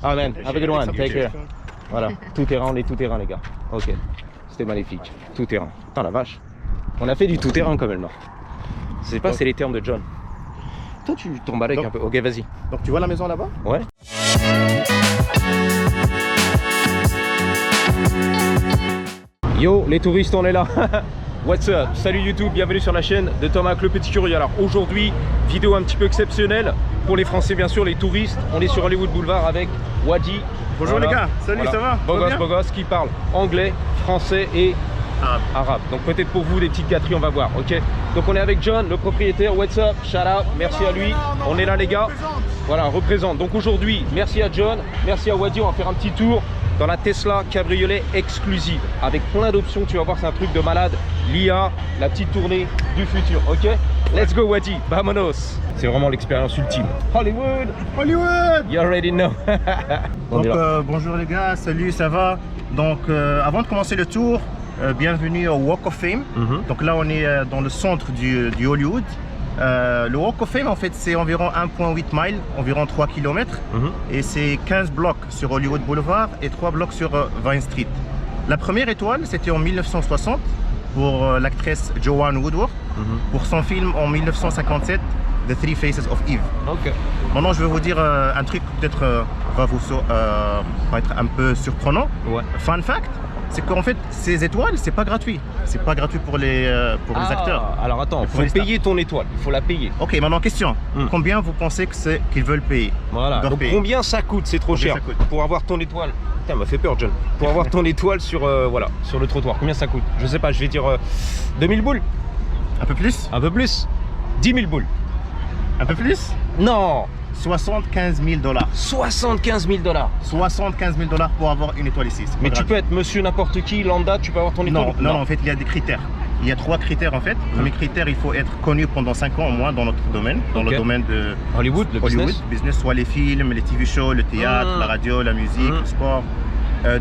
Ah man, have a good one, take care. Voilà, tout terrain, on est tout terrain les gars. Ok, c'était magnifique, tout terrain. Putain la vache, on a fait du tout terrain quand même là. Je sais pas, c'est les termes de John. Toi tu tombes avec un peu, ok vas-y. Donc tu vois la maison là-bas? Ouais. Yo les touristes, on est là. What's up? Salut YouTube, bienvenue sur la chaîne de Thomas le Petit Curieux. Alors aujourd'hui, vidéo un petit peu exceptionnelle pour les Français bien sûr, les touristes. On est sur Hollywood Boulevard avec Wadi. Bonjour voilà. Les gars, salut, ça va? Beau gosse qui parle anglais, français et arabe. Donc peut-être pour vous des petites gâteries, on va voir, ok? Donc on est avec John, le propriétaire. What's up? Shout out, merci à lui. On est là les gars. Voilà, représente. Donc aujourd'hui, merci à John, merci à Wadi. On va faire un petit tour dans la Tesla cabriolet exclusive avec plein d'options. Tu vas voir, c'est un truc de malade. L'IA, la petite tournée du futur, ok? Let's go Wadi, vamonos. C'est vraiment l'expérience ultime. Hollywood, Hollywood. You already know. Donc bonjour les gars, salut, ça va? Donc avant de commencer le tour, bienvenue au Walk of Fame. Donc là on est dans le centre du Hollywood. Le Walk of Fame en fait c'est environ 1,8 miles, environ 3 km et c'est 15 blocs sur Hollywood Boulevard et 3 blocs sur Vine Street. La première étoile c'était en 1960 pour l'actrice Joanne Woodward pour son film en 1957 The Three Faces of Eve. Maintenant je vais vous dire un truc peut-être va être un peu surprenant. Fun fact, c'est qu'en fait ces étoiles c'est pas gratuit. C'est pas gratuit pour les acteurs. Alors attends, il faut payer ton étoile, il faut la payer. Ok, maintenant question, combien vous pensez que c'est qu'ils veulent payer? Voilà, donc payer. Combien ça coûte? C'est trop cher pour avoir ton étoile. Putain, m'a fait peur John. Pour avoir ton étoile sur, voilà, sur le trottoir, combien ça coûte? Je sais pas, je vais dire 2000 boules. Un peu plus? Un peu plus. 10 000 boules. Un peu plus? Non. 75 000 $. 75 000 $. 75 000 $ pour avoir une étoile ici. Mais tu peux être monsieur n'importe qui, lambda, tu peux avoir ton étoile? Non, en fait il y a des critères. Il y a 3 critères en fait. Le premier critère, il faut être connu pendant 5 ans au moins dans notre domaine, dans le domaine de Hollywood, le business, soit les films, les TV shows, le théâtre, la radio, la musique, le sport.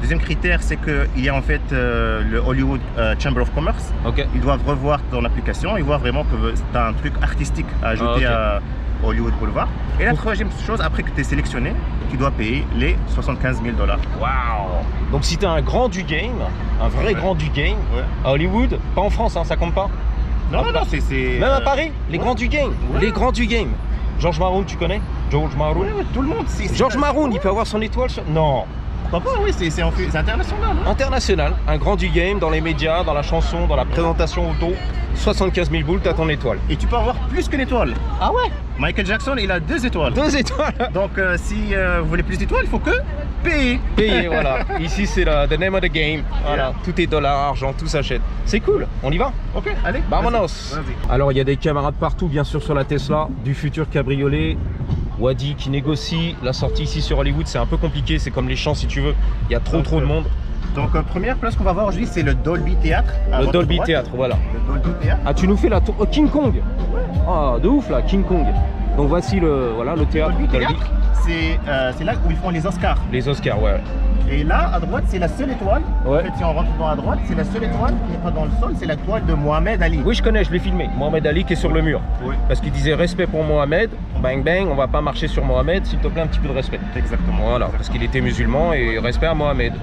Deuxième critère, c'est qu'il y a en fait le Hollywood Chamber of Commerce. Ils doivent revoir ton application, ils voient vraiment que tu as un truc artistique à ajouter à Hollywood Boulevard. Et la troisième chose, après que tu es sélectionné, tu dois payer les 75 000 $. Waouh! Donc si tu as un grand du game, un vrai grand du game, à Hollywood, pas en France, hein, ça compte pas? Non, c'est... Même à Paris, les grands du game, les grands du game. George Maroon, tu connais? George Maroon? Tout le monde. George Maroon, il peut avoir son étoile sur... Non. Oui, c'est international. Hein? International, un grand du game dans les médias, dans la chanson, dans la présentation auto. 75 000 boules, t'as ton étoile. Et tu peux avoir plus qu'une étoile. Ah ouais? Michael Jackson, il a 2 étoiles. 2 étoiles. Donc si vous voulez plus d'étoiles, il faut que payer. Payer, voilà. Ici c'est the name of the game. Voilà, tout est dollars, argent, tout s'achète. C'est cool, on y va? Ok, allez. Vamonos. Alors il y a des camarades partout, bien sûr, sur la Tesla, du futur cabriolet. Wadi qui négocie la sortie ici sur Hollywood, c'est un peu compliqué, c'est comme les champs si tu veux, il y a trop de monde. Donc première place qu'on va voir aujourd'hui, c'est le Dolby Theatre. Le Dolby Theatre, voilà. Le Dolby Theatre. Ah, tu nous fais la tour King Kong. Ah, de ouf là, King Kong. Donc voici le théâtre. Dolby Theatre, c'est là où ils font les Oscars. Les Oscars, ouais. Et là, à droite, c'est la seule étoile. En fait, si on rentre dans la droite, c'est la seule étoile qui n'est pas dans le sol, c'est la toile de Mohamed Ali. Oui, je connais, je l'ai filmé. Mohamed Ali qui est sur le mur. Parce qu'il disait respect pour Mohamed. Bang bang, on va pas marcher sur Mohamed, s'il te plaît, un petit peu de respect. Exactement. Voilà, parce qu'il était musulman et respect à Mohamed.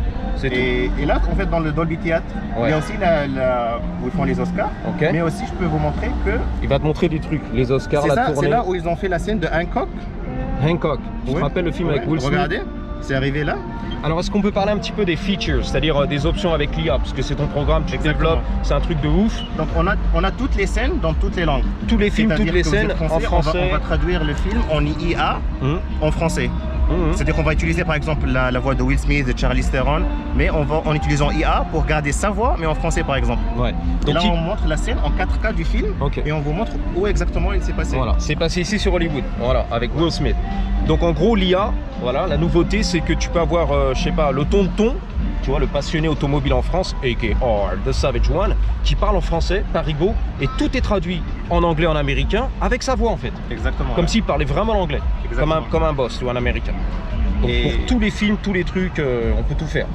Et là, en fait, dans le Dolby Theatre, il y a aussi où ils font les Oscars. Mais aussi, je peux vous montrer que... Il va te montrer des trucs, les Oscars, la tournée. C'est là où ils ont fait la scène de Hancock. Hancock, tu te rappelles le film avec Will Smith? Regardez, c'est arrivé là. Alors est-ce qu'on peut parler un petit peu des features, c'est-à-dire des options avec l'IA, parce que c'est ton programme, tu développes, c'est un truc de ouf. Donc on a toutes les scènes dans toutes les langues. Tous les films, toutes les scènes en français. On va traduire le film en IA en français. C'est-à-dire qu'on va utiliser par exemple la voix de Will Smith, de Charlize Theron, mais en utilisant IA pour garder sa voix, mais en français par exemple. Donc et là on montre la scène en 4K du film et on vous montre où exactement il s'est passé. Voilà, c'est passé ici sur Hollywood, voilà, avec Will Smith. Donc en gros l'IA, voilà, la nouveauté c'est que tu peux avoir, je sais pas, le tonton, tu vois, le passionné automobile en France, a.k.a. The Savage One, qui parle en français, parigo, et tout est traduit en anglais, en américain, avec sa voix en fait. Exactement. Comme s'il parlait vraiment l'anglais, comme un boss ou un américain. Donc pour tous les films, tous les trucs, on peut tout faire.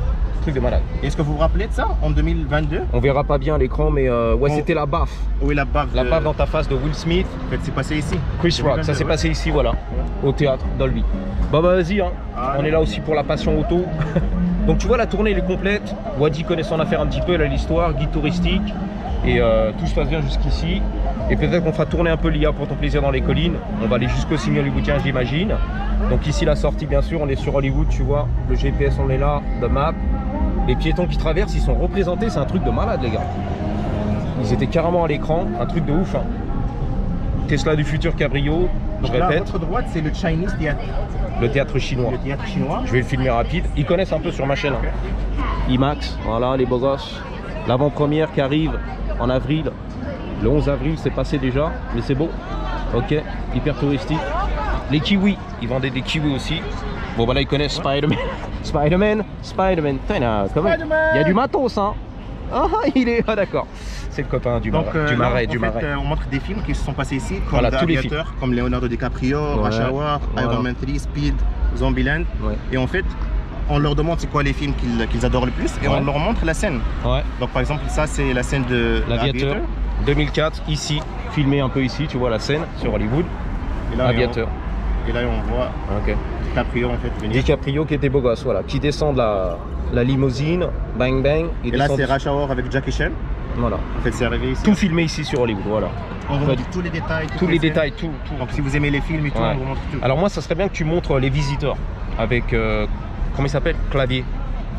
truc de malade. Est-ce que vous vous rappelez de ça en 2022? On verra pas bien à l'écran, mais ouais, c'était la baffe. Oui, la baffe. La baffe dans ta face de Will Smith. En fait, c'est passé ici. Chris Rock, ça s'est passé ici, voilà, au théâtre Dolby. Bah vas-y, hein. On est là aussi pour la passion auto. Donc tu vois, la tournée elle est complète. Wadi connaît son affaire un petit peu, elle a l'histoire, guide touristique. Et tout se passe bien jusqu'ici. Et peut-être qu'on fera tourner un peu l'IA pour ton plaisir dans les collines. On va aller jusqu'au signe hollywoodien, j'imagine. Donc ici la sortie, bien sûr, on est sur Hollywood, tu vois. Le GPS, on est là, de map. Les piétons qui traversent, ils sont représentés, c'est un truc de malade, les gars. Ils étaient carrément à l'écran, un truc de ouf. Hein. Tesla du futur cabrio, je répète. Là, à votre droite, c'est le Chinese Theatre. Le théâtre chinois. Le théâtre chinois. Je vais le filmer rapide. Ils connaissent un peu sur ma chaîne. Okay. Hein. IMAX, voilà, les beaux gosses. L'avant-première qui arrive en avril. Le 11 avril, c'est passé déjà, mais c'est beau. Ok, hyper touristique. Les kiwis, ils vendaient des kiwis aussi. Bon, bah là, ils connaissent Spider-Man. Spider-Man. Il y a du matos, hein. Ah, il est. Ah, d'accord. C'est le copain du marais. Du marais. On montre des films qui se sont passés ici, comme voilà, tous les films. Comme Leonardo DiCaprio, Rush Hour, Iron Man 3, Speed, Zombieland. Ouais. Et en fait, on leur demande c'est quoi les films qu'ils adorent le plus et on leur montre la scène. Ouais. Donc par exemple, ça c'est la scène de l'Aviateur. 2004, ici, filmé un peu ici, tu vois la scène sur Hollywood. Et là, Aviateur. Et là on voit DiCaprio en fait venir. DiCaprio qui était beau gosse, voilà, qui descend de la limousine, bang bang. Et là c'est Rush Hour avec Jackie Chan. Voilà. En fait c'est arrivé ici. Tout filmé ici sur Hollywood, voilà. On vous montre tous les détails. Tous les détails, tout. Donc si vous aimez les films et tout, on vous montre tout. Alors moi ça serait bien que tu montres les visiteurs avec, comment il s'appelle? Clavier.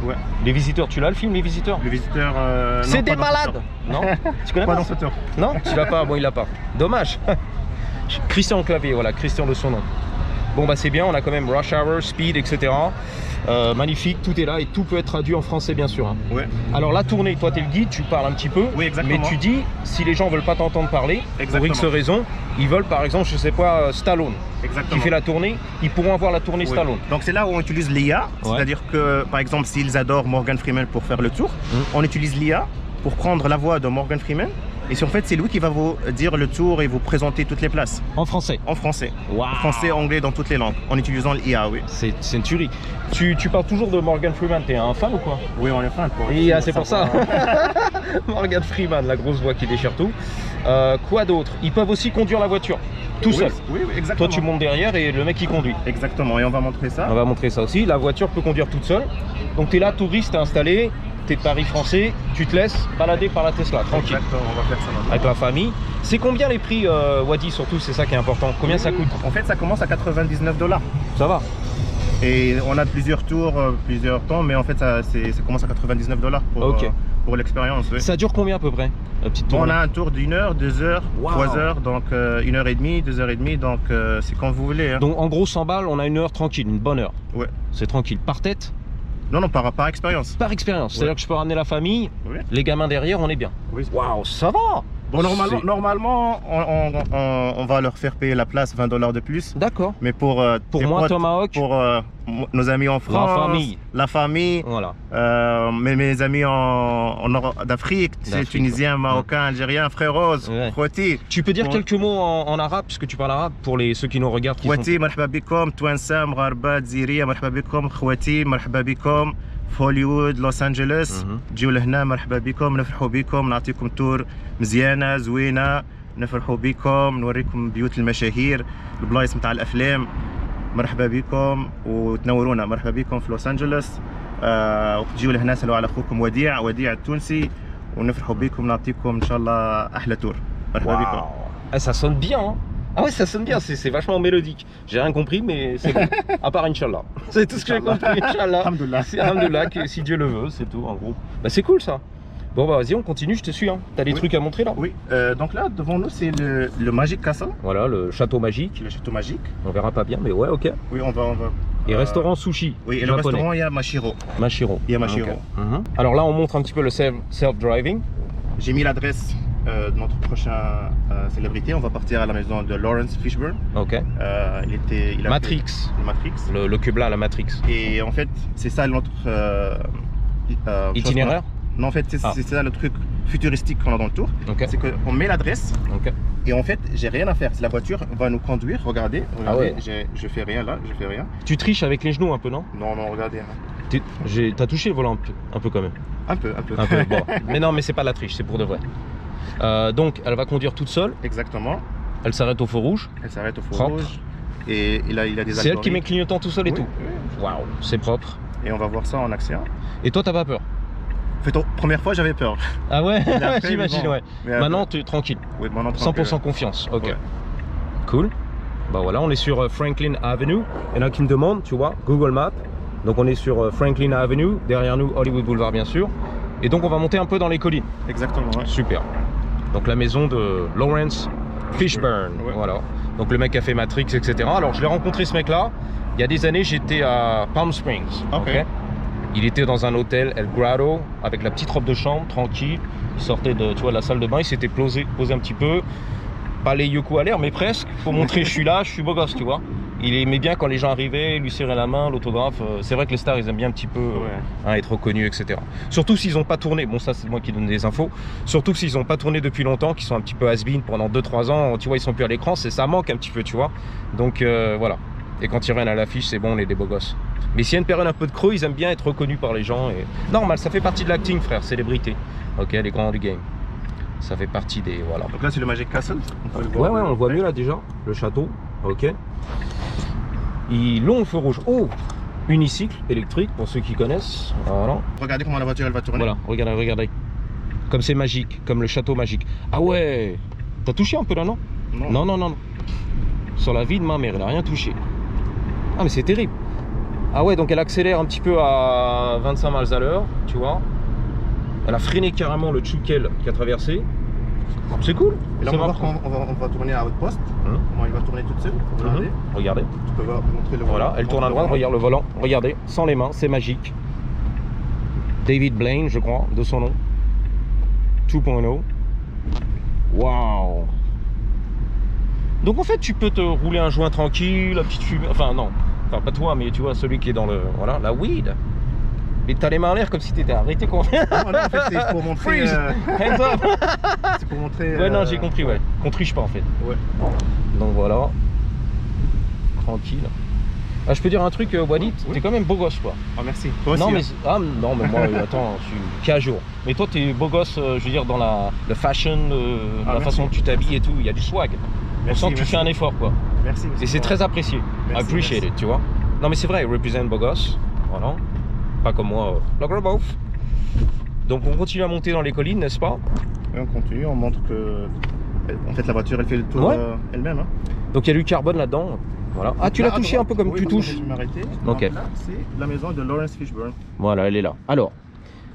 Ouais. Les visiteurs, tu l'as le film Les Visiteurs? Les Visiteurs, c'est des malades. Non. Tu connais pas dans ce tour. Non, tu l'as pas. Bon, il l'a pas. Dommage. Christian Clavier, voilà, Christian de son nom. Bon bah c'est bien, on a quand même Rush Hour, Speed, etc. Magnifique, tout est là et tout peut être traduit en français bien sûr. Hein. Ouais. Alors la tournée, toi tu es le guide, tu parles un petit peu. Oui, exactement. Mais tu dis, si les gens veulent pas t'entendre parler, pour X raison, ils veulent par exemple, je sais pas, Stallone. Exactement. Qui fait la tournée, ils pourront avoir la tournée Stallone. Donc c'est là où on utilise l'IA, c'est-à-dire que par exemple s'ils adorent Morgan Freeman pour faire le tour, on utilise l'IA pour prendre la voix de Morgan Freeman. Et en fait, c'est lui qui va vous dire le tour et vous présenter toutes les places. En français? En français. Wow. Français, anglais, dans toutes les langues, en utilisant l'IA, oui. C'est une tuerie. Tu parles toujours de Morgan Freeman, t'es un fan ou quoi? Oui, on est fan. C'est pour ça. Morgan Freeman, la grosse voix qui déchire tout. Quoi d'autre? Ils peuvent aussi conduire la voiture, tout seul. Oui, exactement. Toi, tu montes derrière et le mec, il conduit. Exactement, et on va montrer ça. On va montrer ça aussi. La voiture peut conduire toute seule. Donc, tu es là, touriste, t'es installé. T'es de Paris français, tu te laisses balader par la Tesla, tranquille. Exactement, on va faire ça maintenant. Avec la famille. C'est combien les prix, Wadi, surtout, c'est ça qui est important. Combien ça coûte? En fait, ça commence à 99 $. Ça va. Et on a plusieurs tours, plusieurs temps, mais en fait, ça commence à 99 $ pour l'expérience. Oui. Ça dure combien à peu près, la petite tour? On a un tour d'1 heure, 2 heures, 3 heures, donc 1h30, 2h30, donc c'est quand vous voulez. Hein. Donc en gros, 100 balles, on a 1 heure tranquille, une bonne heure. Ouais. C'est tranquille. Par tête? Non, par expérience. Par expérience, c'est-à-dire que je peux ramener la famille, les gamins derrière, on est bien. Waouh, ça va. Bon, normalement on va leur faire payer la place 20 $ de plus. D'accord. Mais pour moi, potes, Tomahawk, pour nos amis en France, la famille, voilà. mes amis en d'Afrique, Tunisiens, Marocains, Algériens, Fréroz, Khouati. Tu peux dire quelques mots en arabe, puisque tu parles arabe, pour ceux qui nous regardent. Khouati, marhaba bikom, Touansa, Mgharba, Dziria, marhaba bikom, Khouati, marhaba bikom. في هوليوود لوس انجلوس تجيو لهنا مرحبا بكم نفرحوا بكم نعطيكم تور مزيانه زوينه نفرحوا بكم نوريكم بيوت المشاهير البلايص نتاع الافلام مرحبا بكم وتنورونا مرحبا بكم في لوس انجلوس وتجيو لهنا سالوا على اخوكم وديع التونسي ونفرحوا بكم نعطيكم ان شاء الله احلى تور مرحبا بكم. Ça sonne bien hein. Ah ouais, ça sonne bien, c'est vachement mélodique. J'ai rien compris, mais c'est bon. À part Inch'Allah. C'est tout ce que j'ai compris, Inch'Allah. C'est Alhamdoulilah, si Dieu le veut, c'est tout, en gros. Bah c'est cool ça. Bon bah vas-y, on continue, je te suis. Hein. T'as des trucs à montrer là? Oui, donc là, devant nous, c'est le Magic Castle. Voilà, le château magique. Le château magique. On verra pas bien, mais ouais, ok. Oui, on va. Et restaurant sushi. Oui, et le restaurant, il y a Mashiro. Il y a Mashiro. Alors là, on montre un petit peu le self-driving. J'ai mis l'adresse de notre prochain célébrité. On va partir à la maison de Lawrence Fishburne. Ok. Il a Matrix. Matrix. Le cube là, la Matrix. Et en fait, c'est ça notre itinéraire. Non, en fait, c'est ça le truc futuristique qu'on a dans le tour. C'est qu'on met l'adresse. Et en fait, j'ai rien à faire. La voiture va nous conduire. Regardez, je fais rien là, je fais rien. Tu triches avec les genoux un peu, non? Non, regardez. T'as touché le volant un peu quand même. Un peu. Bon. Mais non, mais c'est pas la triche, c'est pour de vrai. Donc, elle va conduire toute seule. Exactement. Elle s'arrête au feu rouge. Elle s'arrête au feu rouge. Et il a des algorithmes. C'est elle qui met le clignotant tout seul et tout. Oui. Waouh, c'est propre. Et on va voir ça en action. Et toi, t'as pas peur? En fait, première fois, j'avais peur. Ah ouais, après, j'imagine, bon. ouais. Maintenant, tu es tranquille. Oui, maintenant, 100% confiance. Ok. Ouais. Cool. Bah voilà, on est sur Franklin Avenue. Il y en a qui me demandent, tu vois, Google Maps. Donc on est sur Franklin Avenue. Derrière nous, Hollywood Boulevard, bien sûr. Et donc on va monter un peu dans les collines. Exactement, ouais. Super. Donc la maison de Lawrence Fishburne. Ouais. Voilà. Donc le mec a fait Matrix, etc. Alors je l'ai rencontré ce mec-là. Il y a des années, j'étais à Palm Springs. Ok. Il était dans un hôtel El Grotto avec la petite robe de chambre, tranquille. Il sortait de, tu vois, de la salle de bain, il s'était posé un petit peu. Pas les yoku à l'air, mais presque, pour montrer je suis là, je suis beau gosse, tu vois. Il aimait bien quand les gens arrivaient, lui serraient la main, l'autographe. C'est vrai que les stars, ils aiment bien un petit peu être reconnus, etc. Surtout s'ils n'ont pas tourné, bon ça c'est moi qui donne des infos, surtout s'ils n'ont pas tourné depuis longtemps, qu'ils sont un petit peu has-been pendant 2-3 ans, tu vois, ils sont plus à l'écran, ça manque un petit peu, tu vois. Donc voilà. Et quand ils reviennent à l'affiche, c'est bon, on est des beaux gosses. Mais s'il y a une période un peu de creux, ils aiment bien être reconnus par les gens. Et... normal, ça fait partie de l'acting, frère, célébrité. Ok, les grands du game. Ça fait partie des... voilà. Donc là, c'est le Magic Castle. On peut le Ouais, voir. on le voit mieux là déjà, le château. Ok. Ils l'ont au feu rouge. Oh, unicycle électrique, pour ceux qui connaissent. Voilà. Regardez comment la voiture, elle va tourner. Voilà, regardez. Comme c'est magique, comme le château magique. Ah ouais, t'as touché un peu là, non? Non. Sur la vie de ma mère, elle a rien touché. Ah mais c'est terrible. Ah ouais, donc elle accélère un petit peu à 25 miles à l'heure, tu vois. Elle a freiné carrément le Tchoukel qui a traversé. C'est cool. Et là, on va voir on va tourner à Outpost. Comment il va tourner toute seule. Regardez. Tu peux voir, montrer le volant. Voilà, elle tourne à droite, regarde le volant. Regardez, sans les mains, c'est magique. David Blaine, je crois, de son nom. 2.0. Waouh. Donc en fait, tu peux te rouler un joint tranquille, la petite fumée. Enfin non, enfin pas toi, mais tu vois celui qui est dans le, voilà, la weed. Mais t'as les mains en l'air comme si t'étais arrêté quoi. Non, en fait c'est pour montrer. Hands up. C'est pour montrer. Ouais non, j'ai compris, ouais. Qu'on triche pas en fait. Ouais. Donc voilà. Tranquille. Ah, je peux dire un truc, Walid, t'es quand même beau gosse quoi. Ah merci. Toi aussi. Non mais, hein. non mais moi attends, je suis qu'à jour. Mais toi t'es beau gosse, je veux dire dans le fashion, la façon dont tu t'habilles et tout, il y a du swag. On sent que tu fais un effort quoi. Merci. Et c'est très apprécié. I appreciate it, tu vois. Non mais c'est vrai, represent beau gosse. Voilà. Pas comme moi, la gros beauf. Donc on continue à monter dans les collines, n'est-ce pas? Et on continue, on montre que en fait la voiture elle fait le tour elle-même. Hein. Donc il y a du carbone là-dedans. Voilà. Ah tu l'as touché un peu comme tu touches. Ok. Là c'est la maison de Lawrence Fishburne. Voilà, elle est là. Alors,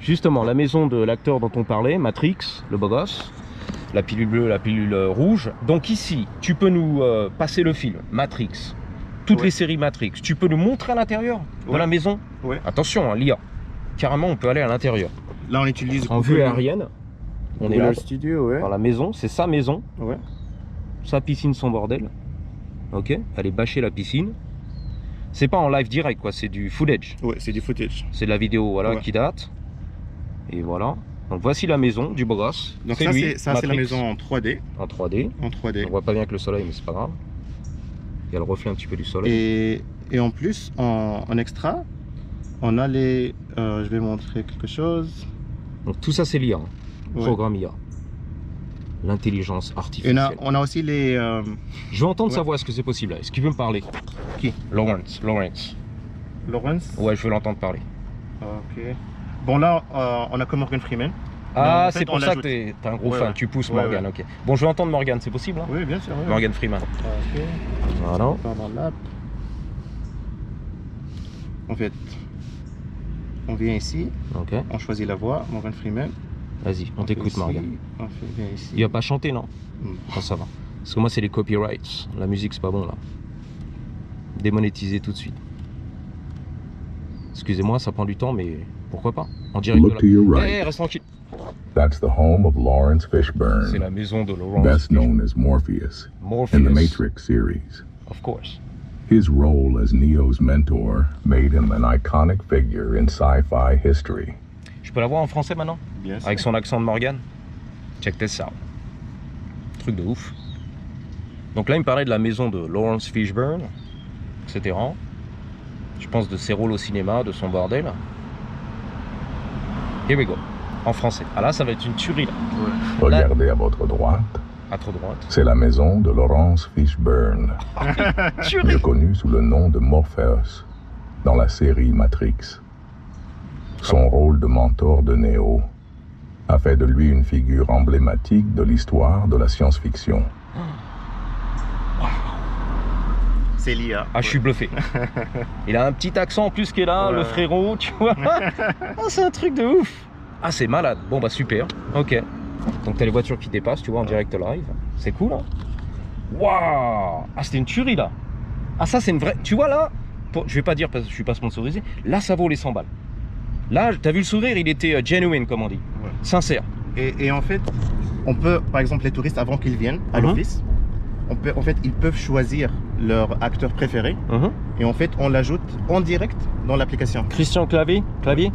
justement, la maison de l'acteur dont on parlait, Matrix, le beau gosse. La pilule bleue, la pilule rouge. Donc ici, tu peux nous passer le film, Matrix. Toutes les séries Matrix. Tu peux nous montrer à l'intérieur de la maison. Attention, hein, l'IA. Carrément, on peut aller à l'intérieur. Là, on utilise en vue aérienne. On est là. Studio, dans la maison, c'est sa maison. Ouais. Sa piscine, son bordel. Ok. Allez bâcher la piscine. C'est pas en live direct, quoi. C'est du footage. Ouais, c'est du footage. C'est de la vidéo, voilà, qui date. Et voilà. Donc voici la maison du beau gosse. Donc ça c'est la maison en 3D. En 3D. En 3D. On voit pas bien avec le soleil, mais c'est pas grave. Il y a le reflet un petit peu du soleil. Et en plus, en extra, on a les... je vais montrer quelque chose. Donc tout ça c'est l'IA, programme IA. L'intelligence artificielle. Et on a aussi les... Je veux entendre sa voix, est-ce que c'est possible là? Est-ce qu'il veut me parler? Qui? Lawrence. Ouais, je veux l'entendre parler. Ok. Bon là, on a que Morgan Freeman. Ah, c'est pour ça que t'es un gros fan, tu pousses Morgan, ok. Bon, je veux entendre Morgan, c'est possible hein? Oui, bien sûr. Morgan Freeman. Ok. Voilà. On part dans l'app. En fait, on vient ici, on choisit la voix, Morgan Freeman. Vas-y, on t'écoute Morgan. On vient ici. Il va pas chanter, non? Non, ça va. Parce que moi, c'est les copyrights. La musique, c'est pas bon là. Démonétisé tout de suite. Excusez-moi, ça prend du temps, mais pourquoi pas? En direct Look to your right. Hey, reste tranquille. That's the home of Lawrence Fishburne. C'est la maison de Lawrence best Fishburne. known as Morpheus in the Matrix series. Of course. His role as Neo's mentor made him an iconic figure in sci-fi history. Je peux la voir en français maintenant? Bien sûr. Avec son accent de Morgan. Check this out. Truc de ouf. Donc là, il me parlait de la maison de Lawrence Fishburne, etc. je pense, de ses rôles au cinéma, de son bordel. Here we go. En français. Ah là, ça va être une tuerie là. Regardez à votre droite. À trop droite. C'est la maison de Lawrence Fishburne, mieux connu sous le nom de Morpheus dans la série Matrix. Son rôle de mentor de Neo a fait de lui une figure emblématique de l'histoire de la science-fiction. C'est l'IA. Ah, je suis bluffé. Il a un petit accent en plus qui est là, le frérot, tu vois. Oh, c'est un truc de ouf. Ah, c'est malade. Bon, bah super. Ok. Donc, t'as les voitures qui dépassent, tu vois, en direct live. C'est cool, hein. Waouh. Ah, c'était une tuerie, là. Ah, ça, c'est une vraie... Tu vois, là, je vais pas dire parce que je suis pas sponsorisé. Là, ça vaut les 100 balles. Là, t'as vu le sourire, il était genuine, comme on dit. Sincère. Et en fait, on peut, par exemple, les touristes, avant qu'ils viennent à l'office, en fait, ils peuvent choisir leur acteur préféré. Et en fait, on l'ajoute en direct dans l'application. Christian Clavier.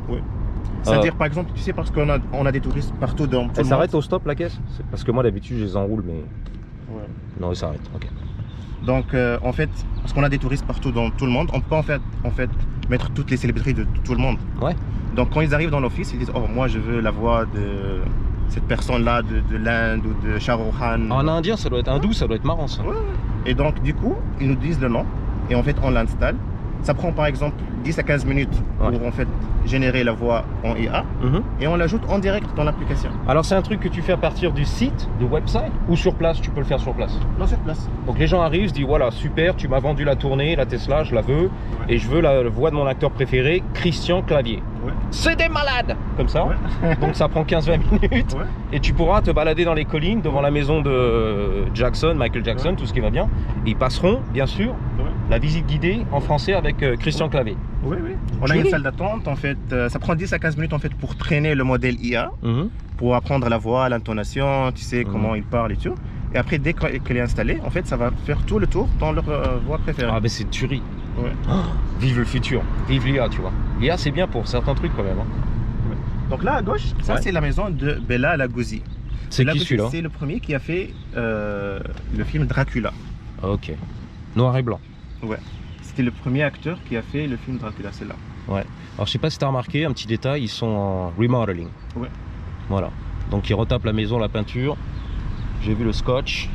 Oui. C'est-à-dire, par exemple, tu sais, parce qu'on a des touristes partout dans tout le monde. Elle s'arrête au stop, la caisse? Parce que moi, d'habitude, je les enroule, mais... Non, elle s'arrête, ok. Donc, en fait, parce qu'on a des touristes partout dans tout le monde, on peut pas en fait mettre toutes les célébrités de tout le monde. Ouais. Donc, quand ils arrivent dans l'office, ils disent « Oh, moi, je veux la voix de cette personne-là de l'Inde ou de Shah Rukh Khan. » En indien, ça doit être hindou, ça doit être marrant, ça. Et donc, du coup, ils nous disent le nom, et en fait, on l'installe. Ça prend par exemple 10 à 15 minutes pour en fait générer la voix en IA et on l'ajoute en direct dans l'application. Alors c'est un truc que tu fais à partir du site, du website ou sur place? Tu peux le faire sur place? Non, sur place. Donc les gens arrivent, se disent voilà super, tu m'as vendu la tournée, la Tesla, je la veux et je veux la voix de mon acteur préféré, Christian Clavier. C'est des malades! Comme ça. Donc ça prend 15-20 minutes et tu pourras te balader dans les collines devant la maison de Jackson, Michael Jackson, tout ce qui va bien. Et ils passeront bien sûr la visite guidée en français avec Christian Clavier. On a une salle d'attente en fait, ça prend 10 à 15 minutes en fait pour traîner le modèle IA, pour apprendre la voix, l'intonation, tu sais comment il parle et tout. Et après dès qu'elle est installée, en fait ça va faire tout le tour dans leur voix préférée. Ah ben c'est tuerie. Oh, vive le futur, vive l'IA, tu vois. L'IA c'est bien pour certains trucs quand même. Donc là à gauche, ça c'est la maison de Bela Lugosi. C'est qui celui-là? C'est le premier qui a fait le film Dracula. Ok. Noir et blanc. Ouais. C'était le premier acteur qui a fait le film Dracula, c'est là. Ouais. Alors je sais pas si tu as remarqué, un petit détail, ils sont en remodeling. Ouais. Voilà. Donc ils retapent la maison, la peinture. J'ai vu le scotch.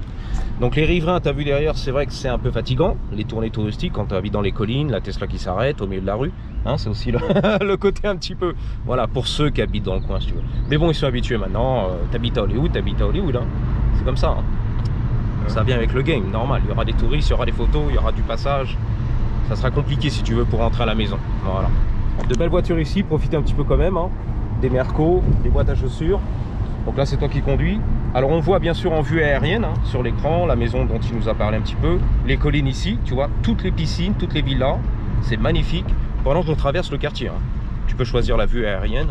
Donc les riverains, tu as vu derrière, c'est vrai que c'est un peu fatigant. Les tournées touristiques, quand tu habites dans les collines, la Tesla qui s'arrête au milieu de la rue. Hein, c'est aussi le côté un petit peu... Voilà, pour ceux qui habitent dans le coin, si tu veux. Mais bon, ils sont habitués maintenant. T'habites à Hollywood, hein. C'est comme ça. Hein. Ça vient avec le game, normal. Il y aura des touristes, il y aura des photos, il y aura du passage. Ça sera compliqué si tu veux pour rentrer à la maison. Voilà. De belles voitures ici, profitez un petit peu quand même. Hein. Des Merco, des boîtes à chaussures. Donc là c'est toi qui conduis. Alors on voit bien sûr en vue aérienne hein, sur l'écran la maison dont il nous a parlé un petit peu. Les collines ici, tu vois, toutes les piscines, toutes les villas. C'est magnifique. Pendant qu'on traverse le quartier. Hein. Tu peux choisir la vue aérienne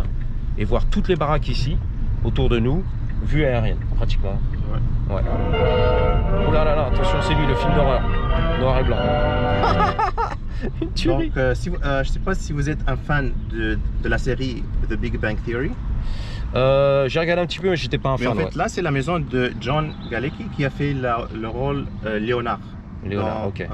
et voir toutes les baraques ici, autour de nous. Vue aérienne, pratiquement. Ouais. Oh là là là, attention, c'est lui le film d'horreur. Noir et blanc. Une tuerie. Donc, je sais pas si vous êtes un fan de la série The Big Bang Theory. J'ai regardé un petit peu, mais j'étais pas un fan. En fait, là, c'est la maison de John Galecki qui a fait le rôle Léonard. Léonard, ok.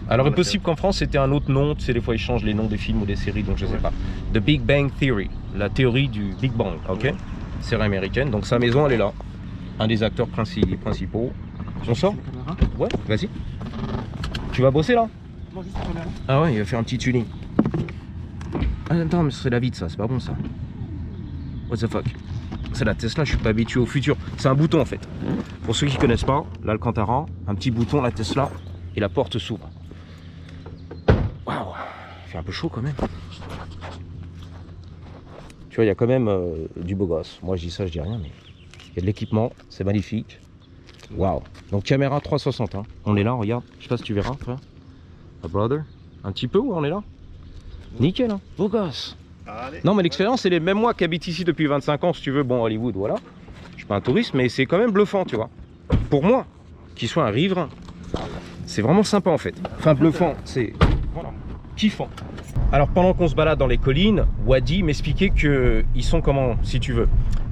Alors, il est possible qu'en France, c'était un autre nom. Tu sais, des fois, ils changent les noms des films ou des séries, donc je sais pas. The Big Bang Theory, la théorie du Big Bang, ok. Série américaine. Donc, sa maison, elle est là. Un des acteurs principaux. On sort? Ouais, vas-y. Tu vas bosser là? Non, juste pour là. Ah ouais, il va faire un petit tuning. Ah, attends, mais ce serait la vide ça, c'est pas bon ça. What the fuck? C'est la Tesla, je suis pas habitué au futur. C'est un bouton en fait. Pour ceux qui connaissent pas, l'Alcantara, un petit bouton, la Tesla, et la porte s'ouvre. Waouh, il fait un peu chaud quand même. Tu vois, il y a quand même du beau gosse. Moi je dis ça, je dis rien, mais il y a de l'équipement, c'est magnifique. Waouh. Donc caméra 360, hein. On est là, regarde. Je sais pas si tu verras, frère. A brother. Un petit peu, où on est là. Nickel, hein. Beau gosse. Allez. Non mais l'expérience elle est, même moi qui habite ici depuis 25 ans si tu veux, bon Hollywood voilà, je suis pas un touriste mais c'est quand même bluffant tu vois. Pour moi, qui soit un riverain, c'est vraiment sympa en fait. Enfin bluffant, c'est voilà, kiffant. Alors pendant qu'on se balade dans les collines, Wadi m'expliquait qu'ils sont comment, si tu veux,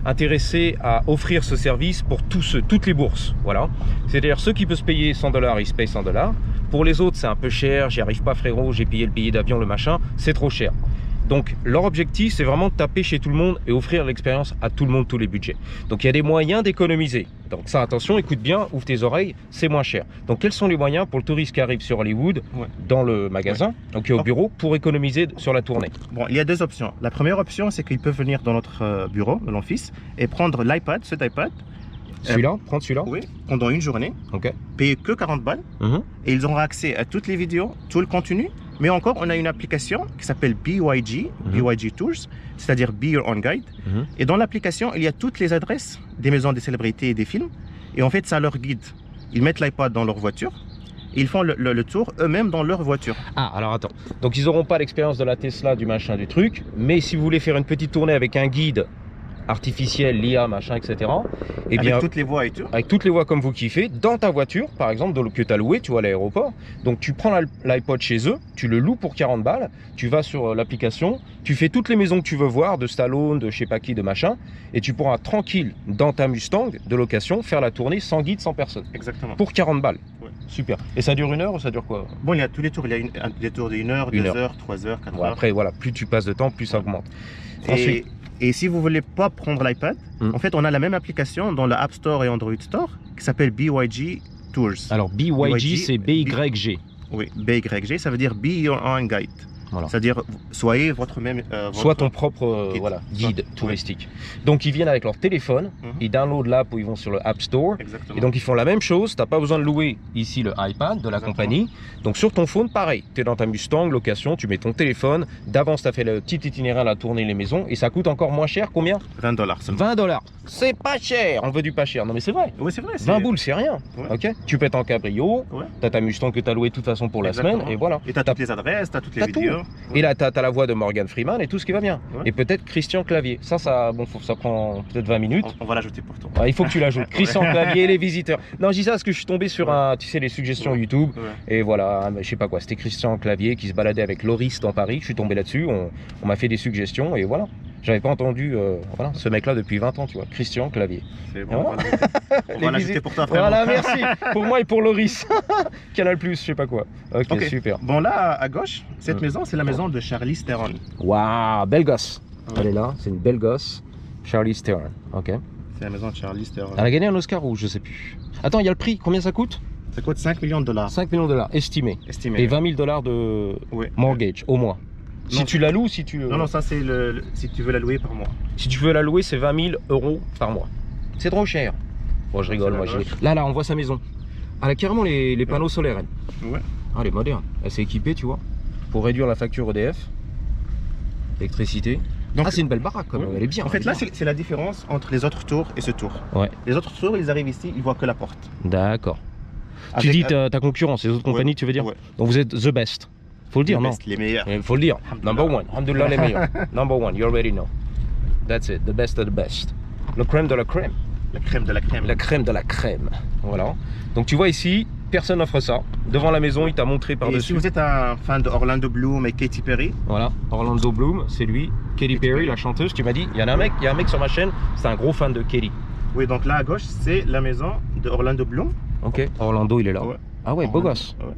intéressés à offrir ce service pour toutes les bourses, voilà. C'est-à-dire ceux qui peuvent se payer $100, ils se payent $100. Pour les autres, c'est un peu cher, j'y arrive pas frérot, j'ai payé le billet d'avion, le machin, c'est trop cher. Donc leur objectif, c'est vraiment de taper chez tout le monde et offrir l'expérience à tout le monde, tous les budgets. Donc il y a des moyens d'économiser. Donc ça, attention, écoute bien, ouvre tes oreilles, c'est moins cher. Donc quels sont les moyens pour le touriste qui arrive sur Hollywood, dans le magasin, donc au bureau, pour économiser sur la tournée? Bon, il y a deux options. La première option, c'est qu'ils peuvent venir dans notre bureau, dans l'office, et prendre l'iPad, cet iPad. Celui-là, prendre celui-là? Oui, pendant une journée, payer que 40 balles, et ils auront accès à toutes les vidéos, tout le contenu. Mais encore, on a une application qui s'appelle BYG, BYG Tours, c'est-à-dire Be Your Own Guide. Et dans l'application, il y a toutes les adresses des maisons des célébrités et des films. Et en fait, ça leur guide. Ils mettent l'iPad dans leur voiture. Et ils font le tour eux-mêmes dans leur voiture. Ah, alors attends. Donc, ils n'auront pas l'expérience de la Tesla, du machin, du truc. Mais si vous voulez faire une petite tournée avec un guide artificiel, l'IA, machin, etc. Et bien, avec toutes les voies et tout. Avec toutes les voies comme vous kiffez, dans ta voiture, par exemple, que tu as loué, tu vois, à l'aéroport. Donc tu prends l'iPod chez eux, tu le loues pour 40 balles, tu vas sur l'application, tu fais toutes les maisons que tu veux voir, de Stallone, de je sais pas qui, de machin, et tu pourras tranquille, dans ta Mustang de location, faire la tournée sans guide, sans personne. Exactement. Pour 40 balles. Ouais. Super. Et ça dure 1 heure ou ça dure quoi? Bon, il y a tous les tours. Il y a des tours d'1 heure, 2 heures, 3 heures, 4 heures. Après, voilà, plus tu passes de temps, plus ça augmente. Ensuite, et si vous voulez pas prendre l'iPad, en fait, on a la même application dans la App Store et Android Store qui s'appelle BYG Tours. Alors, BYG, c'est BYG. Oui, BYG, ça veut dire Be Your Own Guide. Voilà. C'est-à-dire, soyez votre même... Soit ton propre guide touristique. Donc, ils viennent avec leur téléphone, ils downloadent l'app où ils vont sur le App Store. Exactement. Et donc, ils font la même chose. Tu n'as pas besoin de louer ici le iPad de la compagnie. Donc, sur ton phone, pareil. Tu es dans ta Mustang, location, tu mets ton téléphone. D'avance, tu as fait le petit itinéraire, la tournée, les maisons. Et ça coûte encore moins cher. Combien? $20 seulement. 20 $. C'est pas cher. On veut du pas cher. Non, mais c'est vrai. Oui, c'est vrai. 20 boules, c'est rien. Ouais. Ok. Tu peux être en cabrio. Ouais. Tu as ta Mustang que tu as louée de toute façon pour la semaine. Et voilà. Et tu as toutes les adresses, tu as toutes les vidéos. Et là, tu as la voix de Morgan Freeman et tout ce qui va bien. Ouais. Et peut-être Christian Clavier. Ça prend peut-être 20 minutes. On va l'ajouter pour toi. Ouais, il faut que tu l'ajoutes. Christian Clavier, les visiteurs. Non, je dis ça parce que je suis tombé sur tu sais, les suggestions YouTube. Et voilà, je sais pas quoi. C'était Christian Clavier qui se baladait avec Loris dans Paris. Je suis tombé là-dessus. On m'a fait des suggestions et voilà. J'avais pas entendu ce mec-là depuis 20 ans, tu vois. Christian Clavier. C'est bon, on va l'ajouter pour toi, frère. Voilà, merci. Pour moi et pour Loris. Canal+, je sais pas quoi. Ok, super. Bon, là, à gauche, cette maison, c'est la maison de Charlize Theron. Waouh, belle gosse. Elle est là, c'est une belle gosse. Charlize Theron, ok. C'est la maison de Charlize Theron. Elle a gagné un Oscar ou je sais plus. Attends, il y a le prix. Combien ça coûte? Ça coûte $5 millions. 5 millions de dollars, estimé. Et 20 000 $ de mortgage, au mois. Si tu la loues, si tu... Non, ça c'est si tu veux la louer par mois. Si tu veux la louer, c'est 20 000 € par mois. C'est trop cher. Bon, je rigole, moi. Là, on voit sa maison. Elle a carrément les panneaux solaires, elle. Ouais. Ah, elle est moderne. Elle s'est équipée, tu vois, pour réduire la facture EDF. Électricité. Donc, c'est une belle baraque, quand même. Elle est bien. En fait, là, c'est la différence entre les autres tours et ce tour. Ouais. Les autres tours, ils arrivent ici, ils voient que la porte. D'accord. Tu dis ta concurrence, les autres compagnies, tu veux dire? Donc, vous êtes the best. Faut le dire, non? Les meilleurs. Faut le dire. Number one. Alhamdulillah, les meilleurs. Number one, you already know. That's it. The best of the best. Le crème de la crème. La crème de la crème. La crème de la crème. Voilà. Donc tu vois ici, personne n'offre ça. Devant la maison, il t'a montré par-dessus. Si vous êtes un fan de Orlando Bloom et Katy Perry. Voilà, Orlando Bloom, c'est lui. Katy Perry, la chanteuse, tu m'as dit. Il y a un mec sur ma chaîne, c'est un gros fan de Katy. Oui, donc là à gauche, c'est la maison de Orlando Bloom. Ok, Orlando, il est là. Ouais. Ah ouais, beau gosse. Ouais.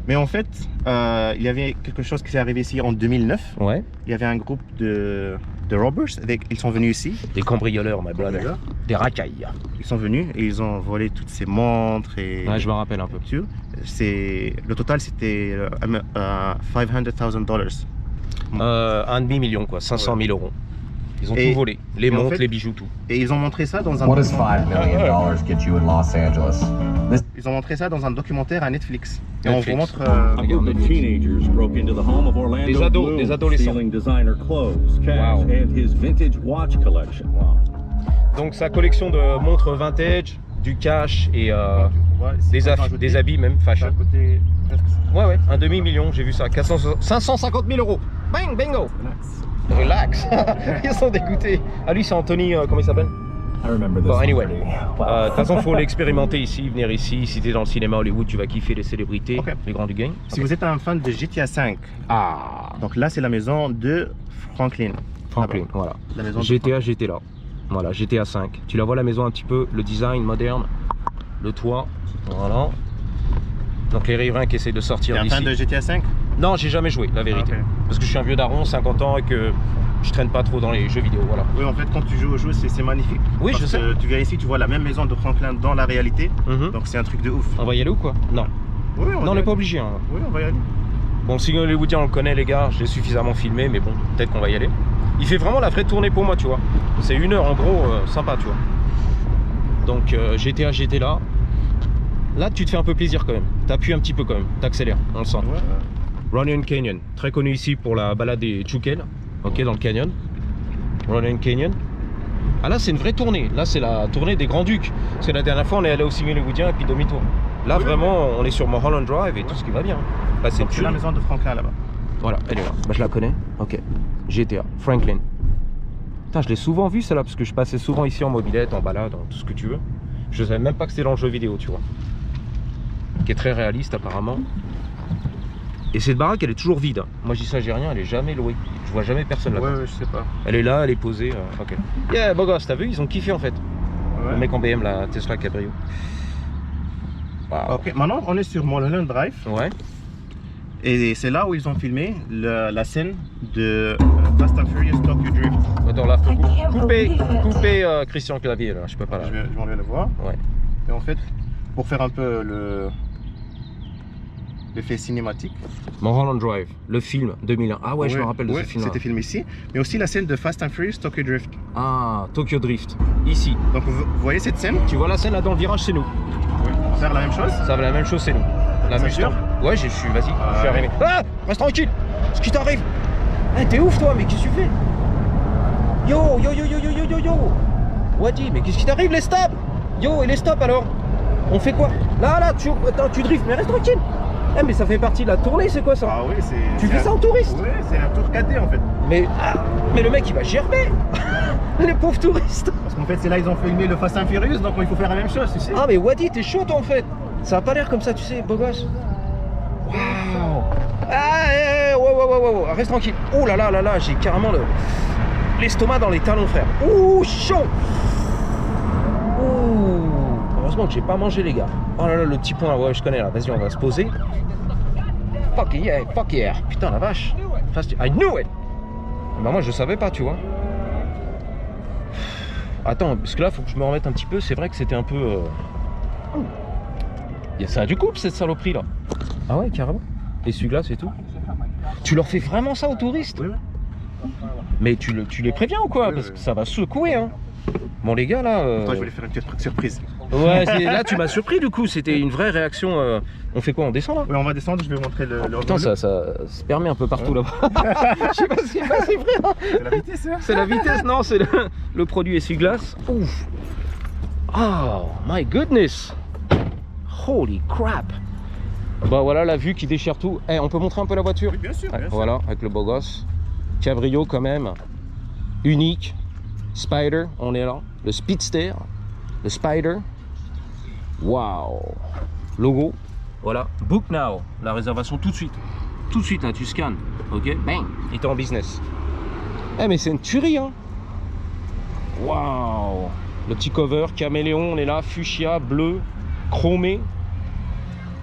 Mais en fait, il y avait quelque chose qui s'est arrivé ici en 2009. Ouais. Il y avait un groupe de robbers, ils sont venus ici. Des cambrioleurs, my brother. Des racailles. Ils sont venus et ils ont volé toutes ces montres et... Ouais, je me rappelle un peu. Le total, c'était $500,000. Un demi-million, quoi, 500 000 €. Ils ont tout volé, les montres, en fait, les bijoux, tout. Et ils ont montré ça dans un... What does $5 million get you in Los Angeles? Ils ont montré ça dans un documentaire à Netflix. Et on vous montre... des adolescents. Wow. Donc sa collection de montres vintage, du cash et des habits même fashion. Ouais, un demi-million, j'ai vu ça. 550 000 €. Bang, bingo. Relax. Ils sont dégoûtés. Ah lui c'est Anthony, comment il s'appelle? Bon, anyway, de toute façon, il faut l'expérimenter ici, venir ici. Si tu es dans le cinéma Hollywood, tu vas kiffer les célébrités, les grands du game. Si vous êtes un fan de GTA V, donc là, c'est la maison de Franklin. Voilà. La maison GTA, j'étais là. Voilà, GTA 5. Tu la vois la maison un petit peu, le design moderne, le toit, voilà. Donc les riverains qui essaient de sortir T'es un fan d'ici. de GTA 5? Non, j'ai jamais joué, la vérité. Ah, ok. Parce que je suis un vieux daron, 50 ans, et que je traîne pas trop dans les jeux vidéo, voilà. Oui, en fait, quand tu joues au jeu, c'est magnifique. Oui, Parce je sais. que tu viens ici, tu vois la même maison de Franklin dans la réalité. Mhm. Donc c'est un truc de ouf. On va y aller ou quoi? Non. Oui, Non, on n'est pas obligé. Hein. Oui, on va y aller. Bon, le signe hollywoodien, on le connaît, les gars. Je l'ai suffisamment filmé, mais bon, peut-être qu'on va y aller. Il fait vraiment la vraie tournée pour moi, tu vois. C'est 1 heure, en gros, sympa, tu vois. Donc, GTA, j'étais là. Là, tu te fais un peu plaisir quand même. T'appuies un petit peu quand même. T'accélères, on le sent. Ouais. Runyon Canyon, très connu ici pour la balade des Choukel, ok, dans le canyon. Runyon Canyon. Ah là, c'est une vraie tournée. Là, c'est la tournée des Grands Ducs. Parce que la dernière fois, on est allé au signe hollywoodien et puis demi-tour. Là, Oui, vraiment, on est sur Mulholland Drive et tout ce qui va bien. Là, c'est C'est la maison de Franklin là-bas. Voilà, elle est là. Bah, je la connais. Ok. GTA, Franklin. Putain, je l'ai souvent vu celle-là parce que je passais souvent ici en mobilette, en balade, en tout ce que tu veux. Je savais même pas que c'était dans le jeu vidéo, tu vois. Qui est très réaliste apparemment. Et cette baraque, elle est toujours vide. Hein. Moi, je dis ça, j'ai rien, elle est jamais louée. Je vois jamais personne là-bas. Ouais, je sais pas. Elle est là, elle est posée. Ok. Yeah, beau gosse, t'as vu, ils ont kiffé en fait. Ouais. Le mec en BM, la Tesla Cabrio. Waouh. Ok, maintenant on est sur Mulholland Drive. Ouais. Et c'est là où ils ont filmé la scène de Fast and Furious Tokyo Drift. Attends, là, faut couper Christian Clavier, là. Je peux pas là. Je vais aller le voir. Ouais. Et en fait, pour faire un peu l'effet cinématique. Mulholland Drive, le film 2001. Ah ouais, je me rappelle de ce film-là. C'était filmé ici. Mais aussi la scène de Fast and Furious Tokyo Drift. Ah, Tokyo Drift, ici. Donc vous voyez cette scène? Tu vois la scène là dans le virage, c'est nous. Oui. Faire la même chose? Ça va la même chose, c'est nous. La C'est même sûr? Ouais, je suis, vas-y, je suis arrivé. Ah, reste tranquille. Ce qui t'arrive? Eh, t'es ouf toi, mais qu'est-ce que tu fais? Yo, yo, yo, yo, yo, yo, yo, yo. Wadi, mais qu'est-ce qui t'arrive, les stops? Yo, et les stops alors? On fait quoi? Là, attends, tu drifts, mais reste tranquille. Eh, mais ça fait partie de la tournée, c'est quoi ça? Ah oui, c'est... Tu fais ça en touriste? Oui, c'est un tour 4D en fait. Mais le mec, il va gerber. Les pauvres touristes. Parce qu'en fait, c'est là ils ont filmé le Fast and Furious, donc il faut faire la même chose, tu sais. Ah mais Wadi, t'es chaud toi en fait. Ça a pas l'air comme ça, tu sais, beau gosse. Waouh. Ah, ouais, reste tranquille. Oh là là là là, j'ai carrément l'estomac dans les talons, frère. Ouh, chaud. Ouh. Heureusement que j'ai pas mangé, les gars. Oh là là, le petit point, ouais, je connais là. Vas-y, on va se poser. Fuck yeah, fuck yeah. Putain, la vache. I knew it. Bah moi, je savais pas, tu vois. Attends, parce que là, faut que je me remette un petit peu. C'est vrai que c'était un peu... Ça a du couple, cette saloperie, là. Ah ouais, carrément. Essuie-glace et tout. Tu leur fais vraiment ça aux touristes? Oui. Mais tu les préviens ou quoi? Oui, Parce oui. que ça va secouer, hein. Bon, les gars, là... Attends, je voulais faire une petite surprise. Ouais, là, tu m'as surpris, du coup. C'était une vraie réaction. On fait quoi? On descend, là? Oui, on va descendre, je vais montrer le Putain, ça se permet un peu partout, là-bas. Je sais pas si c'est vrai, hein. C'est la vitesse, hein. C'est la vitesse, non, c'est le produit essuie-glace. Ouf. Oh my goodness. Holy crap. Bah voilà la vue qui déchire tout. Eh, on peut montrer un peu la voiture? Oui, bien sûr, Ouais, bien sûr. voilà, avec le beau gosse. Cabrio quand même. Unique. Spider, on est là. Le Speedster. Le Spider. Waouh. Logo. Voilà. Book now. La réservation tout de suite. Tout de suite là, tu scannes. Ok. Bang. Et t'es en business. Eh mais c'est une tuerie, hein. Waouh. Le petit cover, caméléon, on est là. Fuchsia, bleu, chromé.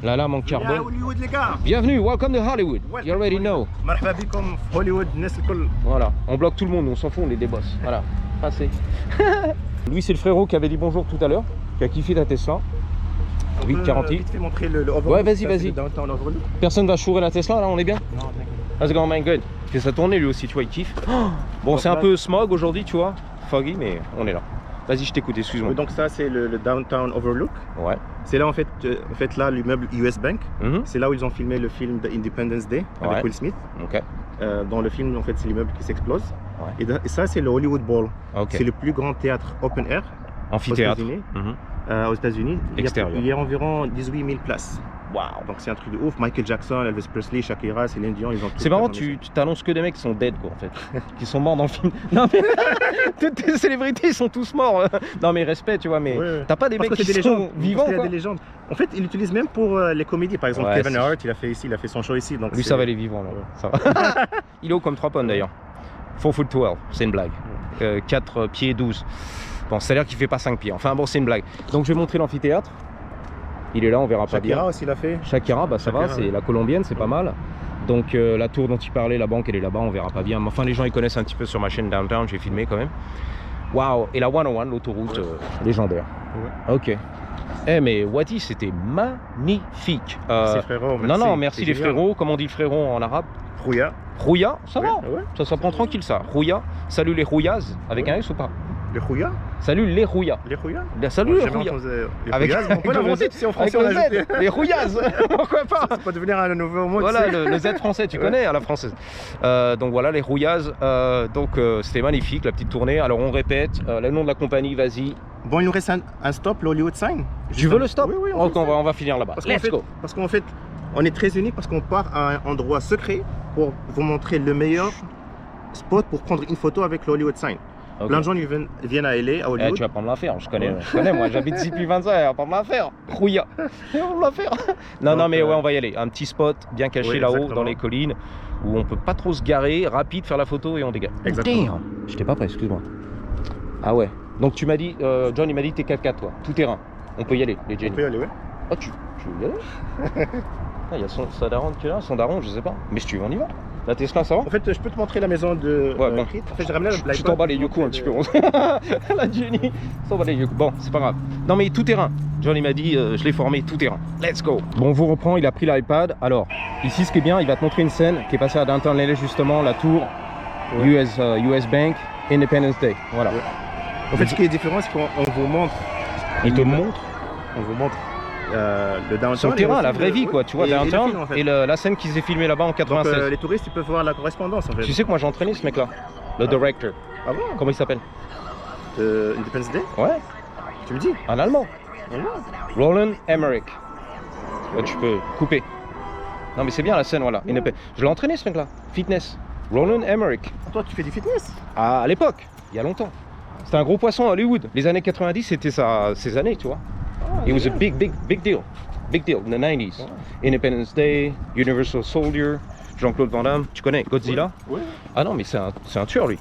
La lame en Bienvenue à carbone. Hollywood, les gars. Bienvenue, welcome to Hollywood. Welcome You already to know. مرحبا بكم في هوليوود الناس الكل. Voilà, on bloque tout le monde, on s'en fout, on est des boss. Voilà, passez. Lui, c'est le frérot qui avait dit bonjour tout à l'heure, qui a kiffé ta Tesla. On peut 840i. vite fait montrer le overlook. Ouais, vas-y, Ça, vas-y. c'est le downtown overlook. Personne va chourer la Tesla là, on est bien? Non, t'inquiète. Let's go, my good. Il fait sa tournée lui aussi, tu vois, il kiffe. Oh, bon, c'est un peu smog aujourd'hui, tu vois, foggy, mais on est là. Vas-y, je t'écoute, excuse-moi. Oui, donc ça c'est le downtown overlook. Ouais. C'est là en fait là l'immeuble US Bank. Mhm. C'est là où ils ont filmé le film de Independence Day avec Ouais. Will Smith. Ok. Dans le film en fait c'est l'immeuble qui s'explose. Ouais. Et ça c'est le Hollywood Bowl. Ok. C'est le plus grand théâtre open air Amphithéâtre. aux États-Unis. Mhm. Aux États-Unis. Extérieur. Il y a environ 18 000 places. Waouh. Donc c'est un truc de ouf. Michael Jackson, Elvis Presley, Shakira, Céline Dion, ils ont tous C'est marrant, performé tu t'annonces que des mecs qui sont dead quoi en fait, qui sont morts dans le film. Non mais toutes les célébrités ils sont tous morts. Non mais respect tu vois, mais Ouais. t'as pas des Parce mecs que qui c'est des sont légendes. vivants Parce qu'il y a quoi. des légendes. En fait, ils l'utilisent même pour les comédies. Par exemple, Ouais, Kevin c'est- Hart, il a fait ici, il a fait son show ici. Donc Lui c'est- ça va les vivants là. Ouais. Ça va. Il est haut comme 3 pommes d'ailleurs. 4 foot 12, c'est une blague. 4 pieds 12. Bon, ça a l'air qu'il fait pas 5 pieds. Enfin bon, c'est une blague. Donc je vais montrer l'amphithéâtre. Il est là, on verra pas bien. Shakira aussi l'a fait. Shakira, bah ça va, Shakira, c'est ouais. la colombienne, c'est pas mal. Donc la tour dont il parlait, la banque, elle est là-bas, on verra pas bien. Mais enfin, les gens ils connaissent un petit peu sur ma chaîne Downtown, j'ai filmé quand même. Waouh, et la 101, l'autoroute légendaire. Ouais. Ok. Eh mais Wadi, c'était magnifique. Merci frérot. Non, merci C'est les génial. frérots. Comment on dit le frérot en arabe? Rouya. Rouya, ça Ouais, va. ouais. Ça prend tranquille ça. Rouya. Salut les Rouyas, avec Ouais. un S ou pas? Le Rouya. Salut les Rouya. Les Rouya. Salut les J'ai jamais Rouya. entendu les Avec, Rouyas, mais on peut l'inventer si en français on avec le l'a Z, les Rouyas. Pourquoi pas? Ça peut devenir un nouveau mot. Voilà tu sais. le Z français, tu Ouais. connais à la française. Donc voilà les Rouyas. C'était magnifique la petite tournée. Alors on répète, le nom de la compagnie, vas-y. Bon, il nous reste un stop, l'Hollywood Sign. Tu veux le stop? Oui, Donc on va finir là-bas. Let's go. Parce qu'en fait, on est très unis parce qu'on part à un endroit secret pour vous montrer le meilleur spot pour prendre une photo avec l'Hollywood Sign. Ok. Plein de gens viennent à LA, à Hollywood. Tu vas pas me la faire, je connais moi, j'habite ici depuis 20 ans, elle va pas me la faire. Rouilla, elle va me la faire. Non, Donc, mais ouais, on va y aller. Un petit spot bien caché oui, là-haut exactement. dans les collines où on peut pas trop se garer, rapide, faire la photo et on dégage. Exactement. Damn. J'étais pas prêt, excuse-moi. Ah ouais. Donc tu m'as dit, John, il m'a dit que t'es 4x4 toi, tout terrain. On peut y aller, les On Jenny. peut y aller, ouais. Ah, tu veux y aller? Ah, il y a sa daronne qui est là, son daron, je sais pas. Mais si tu veux, on y va. La Tesla, ça va? En fait, je peux te montrer la maison de Ouais, bon. Creed. En fait, j'ai ramené la Tu t'en bats les Yoko un petit peu. La Jenny s'en bat les Yoko. Bon, c'est pas grave. Non, mais tout terrain. John, il m'a dit, je l'ai formé tout terrain. Let's go. Bon, on vous reprend. Il a pris l'iPad. Alors, ici, ce qui est bien, il va te montrer une scène qui est passée à Downtown LA, justement, la tour Ouais. US Bank, Independence Day. Voilà. Ouais. En fait, ce qui est différent, c'est qu'on vous montre. Il te montre On vous montre le downtown. son et terrain, aussi la vraie vie, ouais, quoi. Tu vois, et le Downtown film, en fait. et la scène qui s'est filmée là-bas en Donc, 96. les touristes, ils peuvent voir la correspondance, en fait. Tu sais que moi, j'ai entraîné ce mec-là, le director. Ah bon? Comment il s'appelle? Independence Day? Ouais, Tu me dis? un Allemand. Roland Emmerich. Ouais, tu peux couper. Non mais c'est bien la scène, voilà. Je l'ai entraîné ce mec-là. Fitness. Roland Emmerich. Toi, tu fais du fitness? À l'époque, il y a longtemps. C'était un gros poisson à Hollywood. Les années 90, c'était ses années, tu vois. It was a big deal. Big deal in the 90s. Independence Day, Universal Soldier, Jean-Claude Van Damme. Tu connais Godzilla? Oui. Ah non, mais c'est un tueur, lui.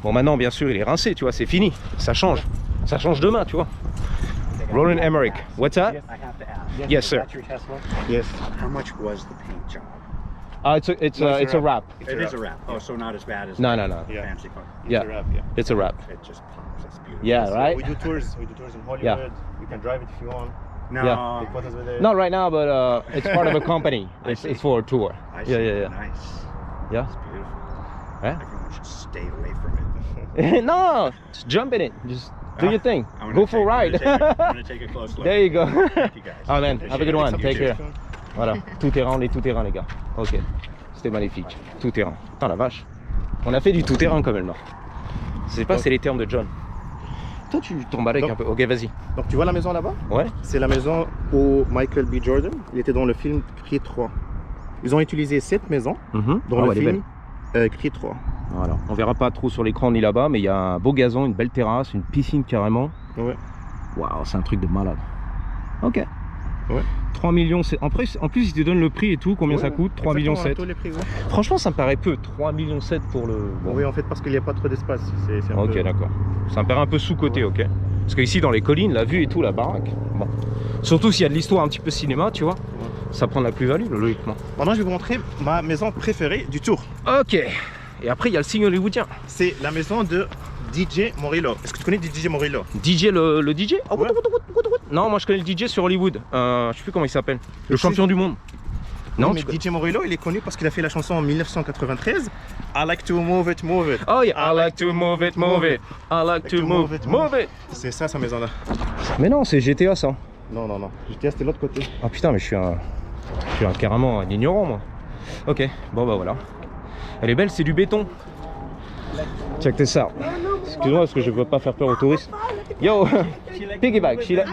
Bon, maintenant, bien sûr, il est rincé, tu vois, c'est fini. Ça change. Ça change demain, tu vois. Roland Emmerich. What's that? I have to ask. Yes, sir. That's your Tesla? Yes. How much was the paint job? It's a wrap. It is a wrap. Oh, so not as bad as No, the no, no. Yeah. fancy car. Yeah. It's a wrap, yeah. It's a wrap. It just pops. That's beautiful. Yeah, So right? We do tours in Hollywood. Yeah. You can drive it if you want. No. Yeah. Take photos with it. Not right now, but it's part of a company. It's for a tour. I see. Yeah. Nice. Yeah. It's beautiful. Yeah. Everyone should stay away from it. No, just jump in it. Just do your thing. I'm gonna Go for a take- ride. I'm gonna take a close look. There you go. Thank you guys. Oh man, have a good one. Some Take care. pictures. Voilà, tout terrain, on est tout terrain, les gars. Ok, c'était magnifique. Tout terrain. Putain, la vache. On a fait du tout terrain quand même, là. Je sais pas, c'est les termes de John. Toi, tu t'emballes un peu. Ok, vas-y. Donc, tu vois la maison là-bas? Ouais. C'est la maison où Michael B. Jordan, il était dans le film Creed 3. Ils ont utilisé cette maison dans Ah le ouais, elle est film Creed 3. Voilà. On verra pas trop sur l'écran ni là-bas, mais il y a un beau gazon, une belle terrasse, une piscine carrément. Ouais. Waouh, c'est un truc de malade. Ok. Ouais. 3 millions, en plus ils te donnent le prix et tout, combien ça coûte? 3 millions 7. Tous les prix, ouais. Franchement, ça me paraît peu, 3 millions 7 pour le... Bon. Oui, en fait, parce qu'il n'y a pas trop d'espace. C'est un Ok, peu... d'accord. Ça me paraît un peu sous-côté, ok. Parce que ici, dans les collines, la vue et tout, la baraque. Bon. Surtout s'il y a de l'histoire un petit peu cinéma, tu vois. Ça prend de la plus-value, logiquement. Maintenant, je vais vous montrer ma maison préférée du tour. Ok. Et après, il y a le signe hollywoodien. C'est la maison de DJ Morillo. Est-ce que tu connais DJ Morillo? DJ, le DJ? Oh, Ouais. Non, moi je connais le DJ sur Hollywood. Je sais plus comment il s'appelle. Le champion du monde. Non, mais DJ Morillo, il est connu parce qu'il a fait la chanson en 1993. I like to move it, move it. Oh yeah, I like to move it, move it. I like to move it, move it. C'est ça, sa maison-là. Mais non, c'est GTA ça. Non, non, non. GTA, c'était l'autre côté. Ah putain, mais je suis carrément un ignorant moi. Ok, bon bah voilà. Elle est belle, c'est du béton. Check this out. Excuse-moi parce que je veux pas faire peur aux touristes. Yo, piggyback, Sheila.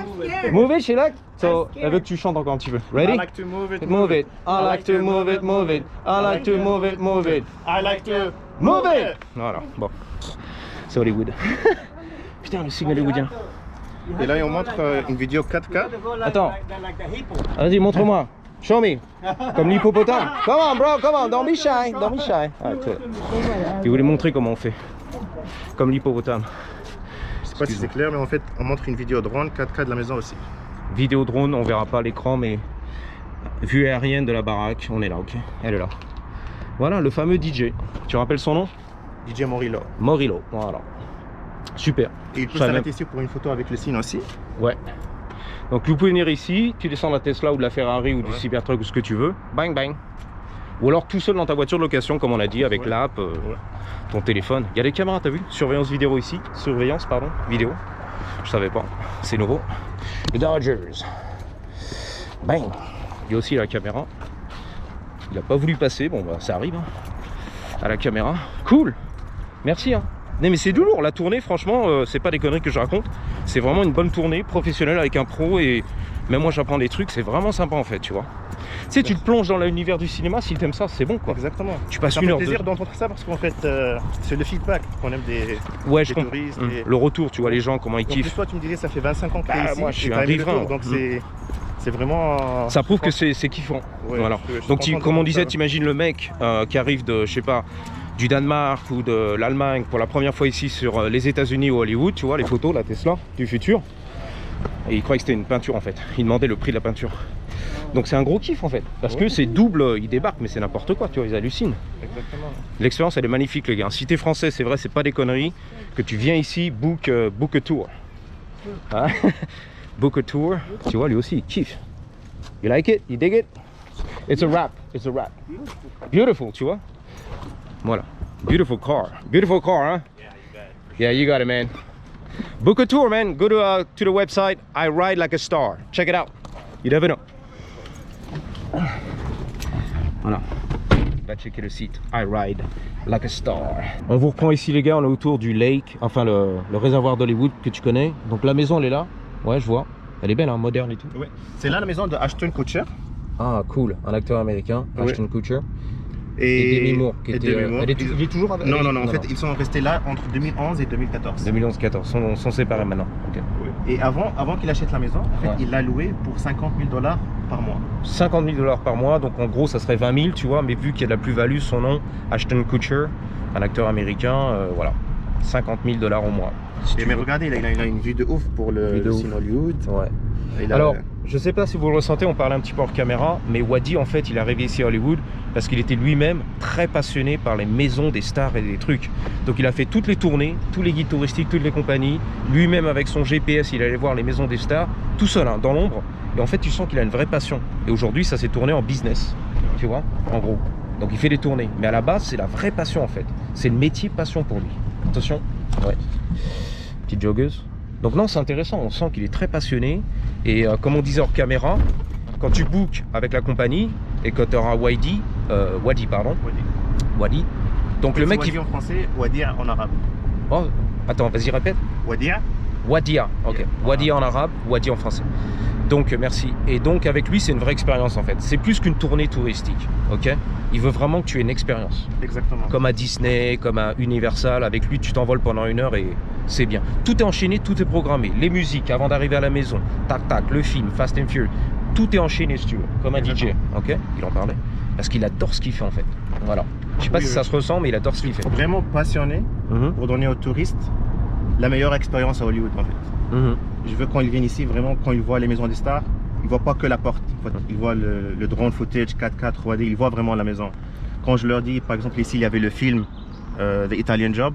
Move it, Sheila. So, elle veut que tu chantes encore un petit peu. Ready? I like to move it, Move it. I like to move it, move it. I like to move it, move it. I like to Move it. Voilà, bon. C'est Hollywood. Putain, le signe hollywoodien. Et là, on montre une vidéo 4K. Attends. Vas-y, montre-moi. Show me. Comme l'hippopotame. Come on, bro, come on. Don't be shy. Don't be shy. Ah, il voulait montrer comment on fait. Comme l'hippopotame. Je sais pas si c'est clair, mais en fait, on montre une vidéo drone 4K de la maison aussi. Vidéo drone, on verra pas l'écran, mais vue aérienne de la baraque, on est là, ok. Elle est là. Voilà, le fameux DJ. Tu rappelles son nom? DJ Morillo. Morillo, voilà. Super. Et il peut s'arrêter ici pour une photo avec le signe aussi. Ouais. Donc vous pouvez venir ici, tu descends de la Tesla ou de la Ferrari ou du Cybertruck ou ce que tu veux. Bang bang. Ou alors tout seul dans ta voiture de location, comme on a dit, avec l'app, ton téléphone. Il y a des caméras, t'as vu? Surveillance vidéo ici. Surveillance, pardon, vidéo. Je savais pas, c'est nouveau. Le Dodgers. Bang. Il y a aussi la caméra. Il a pas voulu passer, bon bah ça arrive. Hein. À la caméra. Cool. Merci. Hein. Non mais c'est du lourd, la tournée franchement, c'est pas des conneries que je raconte. C'est vraiment une bonne tournée professionnelle avec un pro et même moi j'apprends des trucs, c'est vraiment sympa en fait, tu vois. Tu sais, tu te plonges dans l'univers du cinéma, si t'aimes ça, c'est bon quoi. Exactement. Tu passes ça une fait heure plaisir d'entendre ça parce qu'en fait, c'est le feedback qu'on aime des touristes. Le retour, tu vois, les gens, comment ils en kiffent. plus, toi, tu me disais, ça fait 25 ans que tu es ici. Moi, je suis un riverain. Donc c'est vraiment... Ça prouve que c'est kiffant. Ouais, voilà. Donc comme on disait, t'imagines le mec qui arrive de, je sais pas, du Danemark ou de l'Allemagne pour la première fois ici sur les États-Unis ou Hollywood, tu vois, les photos, la Tesla du futur. Et il croyait que c'était une peinture en fait. Il demandait le prix de la peinture. Donc c'est un gros kiff en fait. Parce que c'est double, ils débarquent, mais c'est n'importe quoi, tu vois, ils hallucinent. Exactement. L'expérience elle est magnifique les gars. Si t'es français, c'est vrai, c'est pas des conneries. Que tu viens ici, book a tour. Hein? Book a tour. Tu vois, lui aussi il kiffe. You like it? You dig it? It's a wrap. It's a wrap. Beautiful, tu vois. Voilà. Beautiful car, hein? Yeah, you got it, man. Book a tour, man. Go to the website. I ride like a star. Check it out. You never know. Voilà. Va checker le site. I ride like a star. On vous reprend ici, les gars. On est autour du lake, enfin le réservoir d'Hollywood que tu connais. Donc la maison, elle est là. Ouais, je vois. Elle est belle, hein, moderne et tout. Ouais. C'est là la maison de Ashton Kutcher. Ah, cool. Un acteur américain, Ashton Kutcher. Et Demi Moore, qui était. Il est toujours avec. Non, en fait, ils sont restés là entre 2011 et 2014. 2011-14, sont séparés maintenant. Okay. Et avant qu'il achète la maison, en fait, il l'a loué pour 50 000 $ par mois. 50 000 $ par mois, donc en gros, ça serait 20 000, tu vois, mais vu qu'il y a de la plus-value, son nom, Ashton Kutcher, un acteur américain, voilà, 50 000 $ au mois. Si mais regardez, il a une vue de ouf pour le cinéma Hollywood. Ouais. Alors, je sais pas si vous le ressentez, on parlait un petit peu hors caméra, mais Wadi, en fait, il est arrivé ici à Hollywood parce qu'il était lui-même très passionné par les maisons des stars et des trucs. Donc il a fait toutes les tournées, tous les guides touristiques, toutes les compagnies. Lui-même, avec son GPS, il allait voir les maisons des stars, tout seul, hein, dans l'ombre. Et en fait, tu sens qu'il a une vraie passion. Et aujourd'hui, ça s'est tourné en business, tu vois, en gros. Donc il fait des tournées. Mais à la base, c'est la vraie passion, en fait. C'est le métier passion pour lui. Attention, ouais. Petite joggeuse. Donc non, c'est intéressant, on sent qu'il est très passionné. Et comme on disait hors caméra, quand tu bookes avec la compagnie et que tu auras Wadi. Donc le mec Wadi en français, Wadia en arabe. Oh, attends, vas-y répète. Wadia, ok. Wadi en arabe, Wadi en français. Donc merci. Et donc avec lui, c'est une vraie expérience en fait. C'est plus qu'une tournée touristique, ok. Il veut vraiment que tu aies une expérience. Exactement. Comme à Disney, comme à Universal. Avec lui, tu t'envoles pendant 1 heure et c'est bien. Tout est enchaîné, tout est programmé. Les musiques avant d'arriver à la maison, tac tac, le film, Fast and Furious, tout est enchaîné si tu veux, comme un DJ, ok. Il en parlait. Parce qu'il adore ce qu'il fait en fait. Voilà. Je sais pas si ça se ressent, mais il adore ce qu'il fait. Vraiment passionné pour donner aux touristes la meilleure expérience à Hollywood en fait. Je veux quand ils viennent ici, vraiment quand ils voient les maisons des stars, ils ne voient pas que la porte. Ils voient le drone footage 4K, 3D, ils voient vraiment la maison. Quand je leur dis, par exemple ici il y avait le film The Italian Job,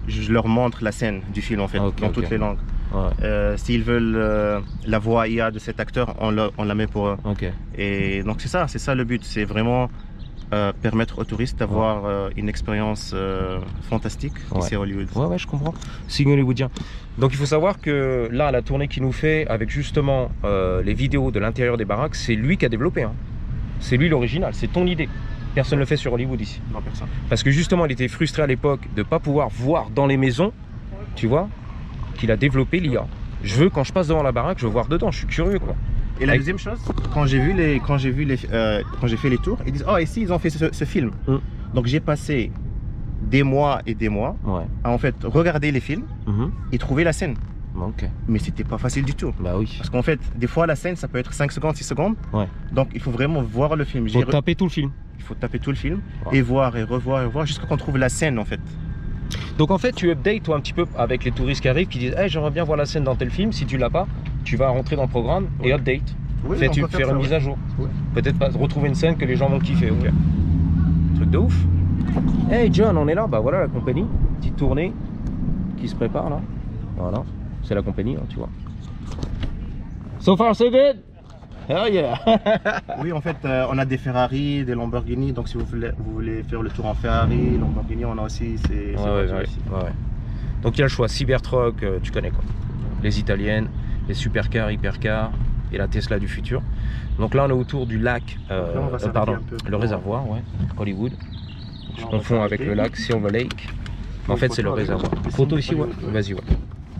je leur montre la scène du film en fait, dans toutes les langues. Ouais. S'ils veulent la voix IA de cet acteur, on la met pour eux. Et donc c'est ça le but, c'est vraiment permettre aux touristes d'avoir une expérience fantastique ici à Hollywood. Ouais, je comprends. Signe hollywoodien. Donc il faut savoir que là, la tournée qu'il nous fait avec justement les vidéos de l'intérieur des baraques, c'est lui qui a développé. Hein. C'est lui l'original, c'est ton idée. Personne ne le fait sur Hollywood ici. Non, personne. Parce que justement, il était frustré à l'époque de ne pas pouvoir voir dans les maisons, tu vois, qu'il a développé l'IA. Je veux, quand je passe devant la baraque, je veux voir dedans, je suis curieux quoi. Et la deuxième chose, quand j'ai fait les tours, ils disent oh ici ils ont fait ce film. Donc j'ai passé des mois et des mois à en fait regarder les films et trouver la scène. Mais c'était pas facile du tout. Bah oui. Parce qu'en fait, des fois la scène ça peut être 5 secondes, 6 secondes. Donc il faut vraiment voir le film. Il faut taper tout le film. Il faut taper tout le film et voir et revoir jusqu'à qu'on trouve la scène en fait. Donc en fait tu updates toi un petit peu avec les touristes qui arrivent qui disent hey, j'aimerais bien voir la scène dans tel film, si tu l'as pas, tu vas rentrer dans le programme et update. Oui, Faire on peut une ça, mise oui. à jour. Oui. Peut-être pas retrouver une scène que les gens vont kiffer, ok. Truc de ouf. Hey John, on est là, bah voilà la compagnie. Petite tournée qui se prépare là. Voilà, c'est la compagnie, hein, tu vois. So far so good. Hell yeah. Oui, en fait, on a des Ferrari, des Lamborghini, donc si vous voulez faire le tour en Ferrari, Lamborghini, on a aussi ces voitures ici. Ouais. Donc il y a le choix, Cybertruck, tu connais quoi. Les italiennes, les supercars, hypercars et la Tesla du futur. Donc là on est autour du lac, là, on va s'arrêter un peu le pour- réservoir, ouais, Hollywood. Je on va confonds avec s'arrêter. le lac Silver Lake. En Donc, fait c'est le photo avec réservoir. le Photo signe ici, ouais. Hollywood. Vas-y, ouais.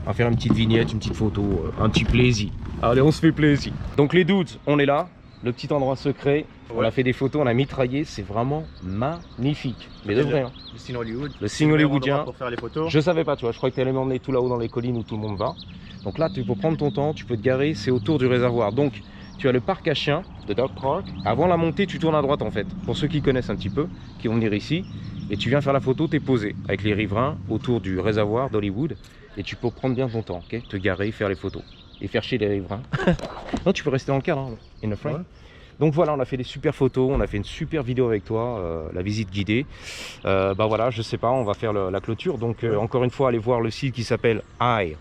On va faire une petite vignette, une petite photo, un petit plaisir. Allez, on se fait plaisir. Donc les dudes, on est là. Le petit endroit secret, on a fait des photos, on a mitraillé, c'est vraiment magnifique. Mais de vrai, hein. Le signe Hollywood. Le signe C'est le meilleur hollywoodien. endroit pour faire les photos. Je savais pas, tu vois, je crois que tu allais m'emmener tout là-haut dans les collines où tout le monde va. Donc là, tu peux prendre ton temps, tu peux te garer, c'est autour du réservoir. Donc, tu as le parc à chiens, le Dog Park. Avant la montée, tu tournes à droite en fait. Pour ceux qui connaissent un petit peu, qui vont venir ici, et tu viens faire la photo, tu es posé avec les riverains autour du réservoir d'Hollywood. Et tu peux prendre bien ton temps, ok? Te garer, faire les photos et faire chier les riverains. Non, tu peux rester dans le cadre, hein, in the frame. Ouais. Donc voilà, on a fait des super photos, on a fait une super vidéo avec toi, la visite guidée. Bah voilà, je sais pas, on va faire la clôture. Donc encore une fois, allez voir le site qui s'appelle I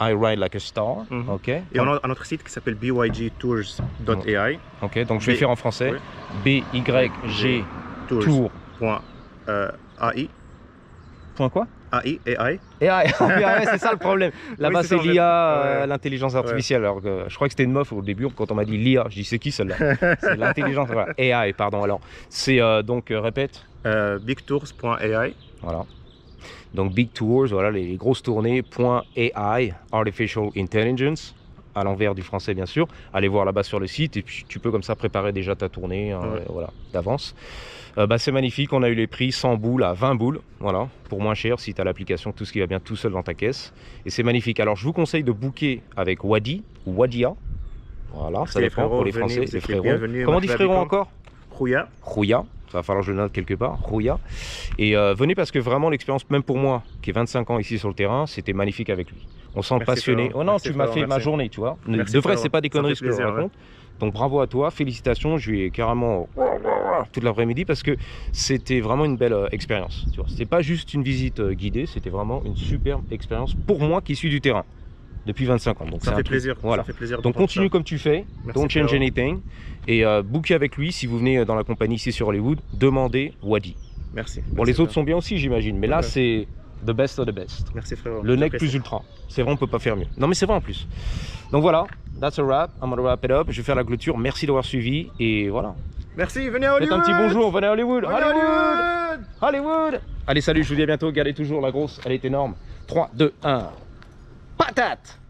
Ride Like a Star. Mhm. Ok. Et on a un autre site qui s'appelle bygtours.ai. Ok, donc je vais faire en français. BYG Tour. Tours.ai. Point quoi? AI. AI, ouais, c'est ça le problème. Là-bas Oui, c'est c'est ça, l'IA, ouais. l'intelligence artificielle. Alors que je crois que c'était une meuf au début quand on m'a dit l'IA. Je dis c'est qui celle-là? C'est l'intelligence. Voilà. AI, pardon. Alors c'est donc répète. Bigtours.ai. Voilà. Donc Big Tours, voilà les grosses tournées. .ai, Artificial Intelligence, à l'envers du français bien sûr. Allez voir là-bas sur le site et puis tu peux comme ça préparer déjà ta tournée, hein, voilà, d'avance. Bah, c'est magnifique, on a eu les prix 100 boules à 20 boules, voilà, pour moins cher si tu as l'application, tout ce qui va bien tout seul dans ta caisse. Et c'est magnifique. Alors je vous conseille de booker avec Wadi ou Wadia. Voilà, ça dépend pour les Français, les frérots. Comment on dit frérot encore? Rouya. Rouya, ça va falloir que je le note quelque part, Rouya. Et venez parce que vraiment l'expérience, même pour moi, qui ai 25 ans ici sur le terrain, c'était magnifique avec lui. On sent passionné. frérot. Oh non, Merci, tu m'as frérot, fait ma merci. journée, tu vois. Merci, De vrai, frérot. c'est pas des Ça conneries fait ce que je plaisir, raconte. Donc bravo à toi, félicitations, je lui ai carrément toute l'après-midi parce que c'était vraiment une belle expérience. Tu vois, c'était pas juste une visite guidée, c'était vraiment une superbe expérience pour moi qui suis du terrain depuis 25 ans. Donc Ça c'est fait un truc. plaisir. Voilà. Ça fait plaisir. Donc continue comme tu fais, Merci, don't change frérot. anything et bookez avec lui si vous venez dans la compagnie ici sur Hollywood, demandez Wadi. Merci. Bon, les autres sont bien aussi, j'imagine, mais là Ouais. c'est the best of the best. Merci frérot. Le nec J'apprécie. plus ultra. C'est vrai, on peut pas faire mieux. Non, mais c'est vrai en plus. Donc voilà, that's a wrap. I'm gonna wrap it up. Je vais faire la clôture. Merci d'avoir suivi. Et voilà. Merci, venez à Faites Hollywood. un petit bonjour. Venez à Hollywood. Venez à Hollywood. Hollywood. Hollywood. Allez, salut, je vous dis à bientôt. Gardez toujours la grosse. Elle est énorme. 3, 2, 1. Patate.